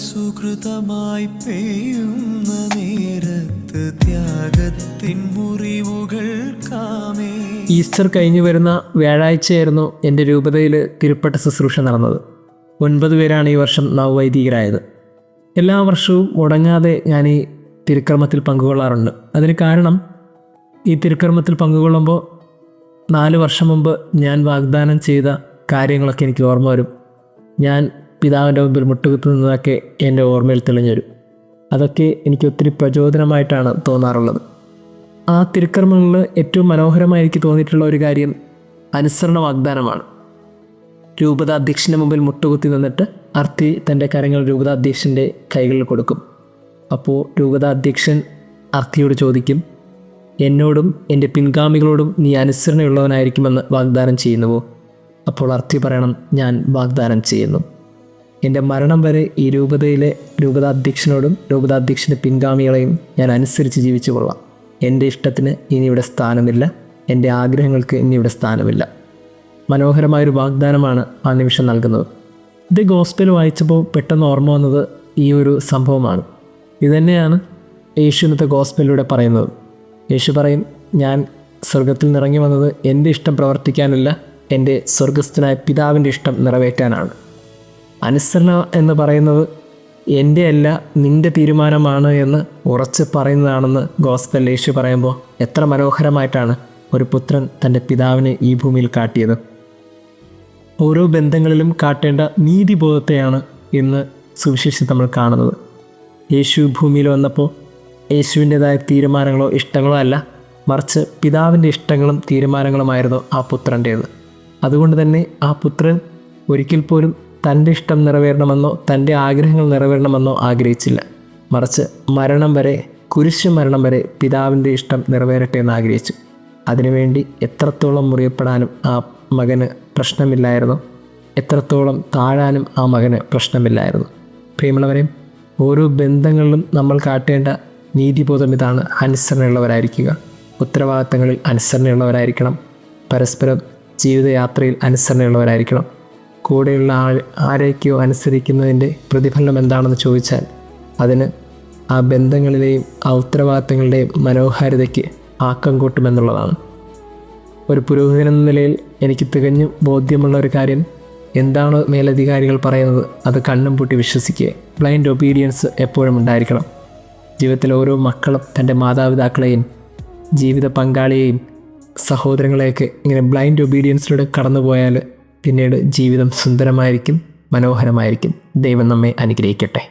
സുകൃതമായി പെയ്യുന്ന നേരത്ത് ത്യാഗത്തിൻ മുറിവുകൾ കാമേ. ഈസ്റ്റർ കഴിഞ്ഞു വരുന്ന വ്യാഴാഴ്ചയായിരുന്നു എൻ്റെ രൂപതയിൽ തിരുപ്പട്ട ശുശ്രൂഷ നടന്നത്. 9 പേരാണ് ഈ വർഷം നവവൈദികരായത്. എല്ലാ വർഷവും മുടങ്ങാതെ ഞാൻ ഈ തിരുക്കർമ്മത്തിൽ പങ്കുകൊള്ളാറുണ്ട്. അതിന് കാരണം ഈ തിരുക്കർമ്മത്തിൽ പങ്കുകൊള്ളുമ്പോൾ 4 വർഷം മുമ്പ് ഞാൻ വാഗ്ദാനം ചെയ്ത കാര്യങ്ങളൊക്കെ എനിക്ക് ഓർമ്മ വരും. ഞാൻ പിതാവിൻ്റെ മുമ്പിൽ മുട്ടുകുത്തു നിന്നതൊക്കെ എൻ്റെ ഓർമ്മയിൽ തെളിഞ്ഞു വരും. അതൊക്കെ എനിക്ക് ഒത്തിരി പ്രചോദനമായിട്ടാണ് തോന്നാറുള്ളത്. ആ തിരുക്കർമ്മങ്ങളിൽ ഏറ്റവും മനോഹരമായി എനിക്ക് തോന്നിയിട്ടുള്ള ഒരു കാര്യം അനുസരണ വാഗ്ദാനമാണ്. രൂപതാധ്യക്ഷൻ്റെ മുമ്പിൽ മുട്ടുകുത്തി നിന്നിട്ട് അർത്തി തൻ്റെ കരങ്ങൾ രൂപതാധ്യക്ഷൻ്റെ കൈകളിൽ കൊടുക്കും. അപ്പോൾ രൂപതാധ്യക്ഷൻ അർത്തിയോട് ചോദിക്കും, എന്നോടും എൻ്റെ പിൻഗാമികളോടും നീ അനുസരണയുള്ളവനായിരിക്കുമെന്ന് വാഗ്ദാനം ചെയ്യുന്നുവോ? അപ്പോൾ അർത്തി പറയണം, ഞാൻ വാഗ്ദാനം ചെയ്യുന്നു. എൻ്റെ മരണം വരെ ഈ രൂപതയിലെ രൂപതാധ്യക്ഷനോടും രൂപതാധ്യക്ഷൻ്റെ പിൻഗാമികളെയും ഞാൻ അനുസരിച്ച് ജീവിച്ചു കൊള്ളാം. എൻ്റെ ഇഷ്ടത്തിന് ഇനി ഇവിടെ സ്ഥാനമില്ല, എൻ്റെ ആഗ്രഹങ്ങൾക്ക് ഇനി ഇവിടെ സ്ഥാനമില്ല. മനോഹരമായൊരു വാഗ്ദാനമാണ് ആ നിമിഷം നൽകുന്നത്. ഇത് ഗോസ്പൽ വായിച്ചപ്പോൾ പെട്ടെന്ന് ഓർമ്മ വന്നത് ഈ ഒരു സംഭവമാണ്. ഇതുതന്നെയാണ് യേശു ഇന്നത്തെ ഗോസ്പലിലൂടെ പറയുന്നത്. യേശു പറയും, ഞാൻ സ്വർഗത്തിൽ നിറങ്ങി വന്നത് എൻ്റെ ഇഷ്ടം പ്രവർത്തിക്കാനല്ല, എൻ്റെ സ്വർഗസ്ഥനായ പിതാവിൻ്റെ ഇഷ്ടം നിറവേറ്റാനാണ്. അനുസരണ എന്ന് പറയുന്നത് എൻ്റെ അല്ല, നിൻ്റെ തീരുമാനമാണ് എന്ന് ഉറച്ച് പറയുന്നതാണെന്ന് ഗോസ്പൽ യേശു പറയുമ്പോൾ എത്ര മനോഹരമായിട്ടാണ് ഒരു പുത്രൻ തൻ്റെ പിതാവിനെ ഈ ഭൂമിയിൽ കാട്ടിയത്. ഓരോ ബന്ധങ്ങളിലും കാട്ടേണ്ട നീതിബോധത്തെയാണ് ഇന്ന് സുവിശേഷത്തിൽ നമ്മൾ കാണുന്നത്. യേശു ഭൂമിയിൽ വന്നപ്പോൾ യേശുവിൻ്റെതായ തീരുമാനങ്ങളോ ഇഷ്ടങ്ങളോ അല്ല, മറിച്ച് പിതാവിൻ്റെ ഇഷ്ടങ്ങളും തീരുമാനങ്ങളുമായിരുന്നു ആ പുത്രൻ്റേത്. അതുകൊണ്ട് തന്നെ ആ പുത്രൻ ഒരിക്കൽ പോലും തൻ്റെ ഇഷ്ടം നിറവേറണമെന്നോ തൻ്റെ ആഗ്രഹങ്ങൾ നിറവേറണമെന്നോ ആഗ്രഹിച്ചില്ല. മറിച്ച് മരണം വരെ, കുരിശ് മരണം വരെ പിതാവിൻ്റെ ഇഷ്ടം നിറവേറട്ടെ എന്ന് ആഗ്രഹിച്ചു. അതിനുവേണ്ടി എത്രത്തോളം മുറിയപ്പെടാനും ആ മകന് പ്രശ്നമില്ലായിരുന്നു, എത്രത്തോളം താഴാനും ആ മകന് പ്രശ്നമില്ലായിരുന്നു. പ്രിയമുള്ളവരെയും, ഓരോ ബന്ധങ്ങളിലും നമ്മൾ കാട്ടേണ്ട നീതിബോധം ഇതാണ്: അനുസരണയുള്ളവരായിരിക്കുക. ഉത്തരവാദിത്തങ്ങളിൽ അനുസരണയുള്ളവരായിരിക്കണം. പരസ്പരം ജീവിതയാത്രയിൽ അനുസരണയുള്ളവരായിരിക്കണം. കൂടെയുള്ള ആരേക്കോ അനുസരിക്കുന്നതിൻ്റെ പ്രതിഫലനം എന്താണെന്ന് ചോദിച്ചാൽ അതിന് ആ ബന്ധങ്ങളിലെയും ആ ഉത്തരവാദിത്തങ്ങളുടെയും മനോഹാരിതയ്ക്ക് ആക്കം കൂട്ടുമെന്നുള്ളതാണ്. ഒരു പുരോഹിതനെന്ന നിലയിൽ എനിക്ക് തികഞ്ഞും ബോധ്യമുള്ള ഒരു കാര്യം, എന്താണോ മേലധികാരികൾ പറയുന്നത് അത് കണ്ണും പൂട്ടി വിശ്വസിക്കുക. ബ്ലൈൻഡ് ഒബീഡിയൻസ് എപ്പോഴും ഉണ്ടായിരിക്കണം. ജീവിതത്തിലെ ഓരോ മക്കളും തൻ്റെ മാതാപിതാക്കളെയും ജീവിത പങ്കാളിയെയും സഹോദരങ്ങളെയൊക്കെ ഇങ്ങനെ ബ്ലൈൻഡ് ഒബീഡിയൻസിലൂടെ കടന്നുപോയാൽ പിന്നീട് ജീവിതം സുന്ദരമായിരിക്കും, മനോഹരമായിരിക്കും. ദൈവം നമ്മെ അനുഗ്രഹിക്കട്ടെ.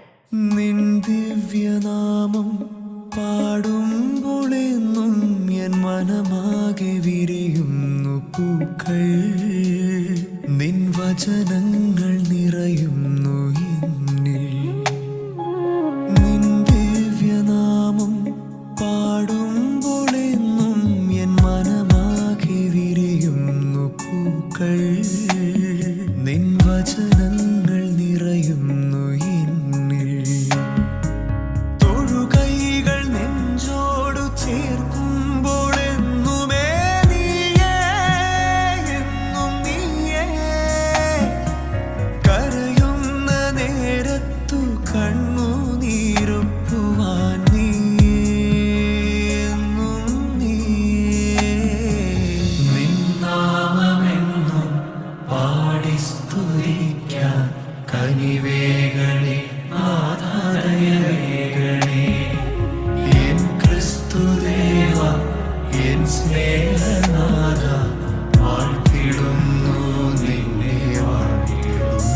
നിൻ ദിവ്യനാമം പാടുമ്പോഴെന്നും എൻ മനമാകെ വിരിയുന്നു പൂക്കൾ. നിൻ വചനങ്ങൾ നിറയുന്നു എന്നിൽ. നിൻ ദിവ്യനാമം പാടുമ്പോഴെന്നും എൻ മനമാകെ വിരിയുന്നു പൂക്കൾ. നിൻ വചനങ്ങൾ നിറയുന്നു എന്നിൽ. തൊഴുകൈകൾ നെഞ്ചോടു ചേർക്കുമ്പോൾ എന്നുമേ നീയേ, എന്നും നീയേ. കരയുന്ന നേരത്തു കണ്ണുനീരൊപ്പുവാൻ നീയേ, എന്നും നീയേ. നിൻ നാമമെന്നും പാടി സ്തുതിക്കാൻ കനിവേകളെ ആധാരവേകളെ. എൻ ക്രിസ്തുദേവ, എൻ സ്നേഹനാഥ, വാഴ്ത്തിടുന്നു നിന്നെ, വാഴ്ത്തിടുന്നു.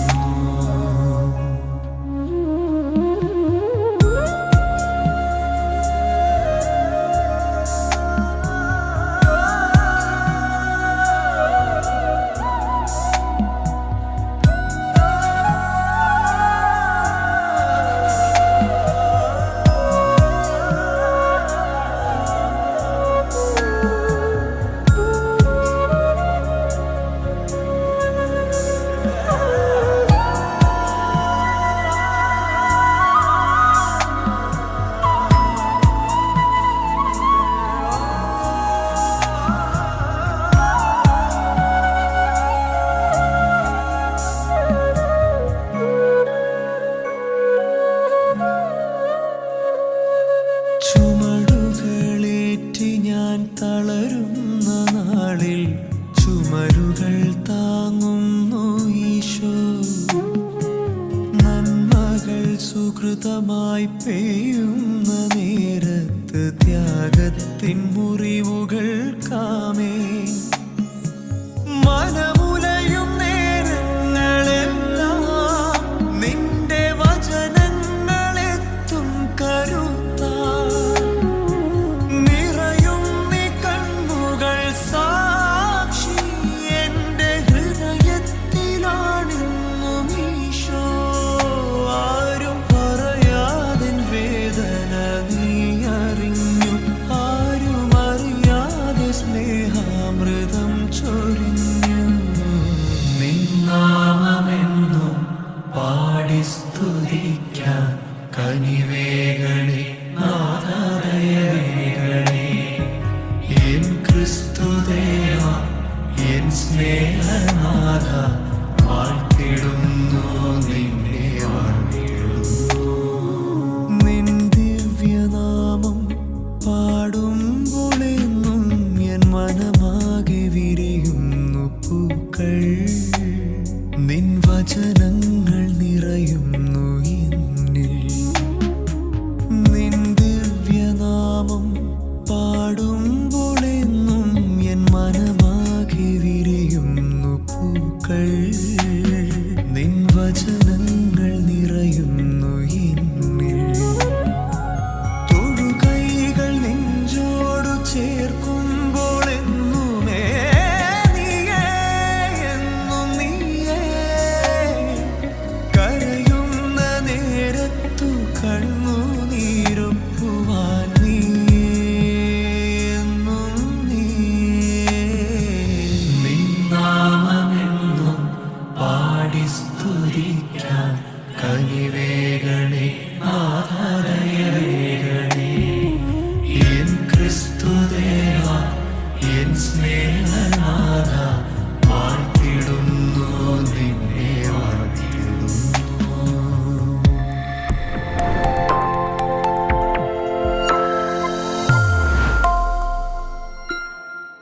സുഹൃതമായി പെയ്യുന്ന നേരത്ത് ത്യാഗത്തിൻ മുറിവുകൾ കാമേ മനമുലയും നേരങ്ങളെല്ലാം നിന്റെ വചനങ്ങളെത്തും കരുത്താ നിറയും നീ കണ്ണുകൾ സാക്ഷി എന്റെ ഹൃദയത്തിലാണെന്നും ഈശോ ആരും പറയാതെ വേദന നീ അറിഞ്ഞു ആരും അറിയാതെ സ്നേഹാമൃതം ചൊരിഞ്ഞു നിന്നാമമെന്നും പാടി സ്തുതിക്കാൻ കനിവേകളെ നാദാദയവേകളെ എൻ ക്രിസ്തുദേവ എൻ സ്നേഹനാഥ വാഴ്ത്തിടുന്നു നീ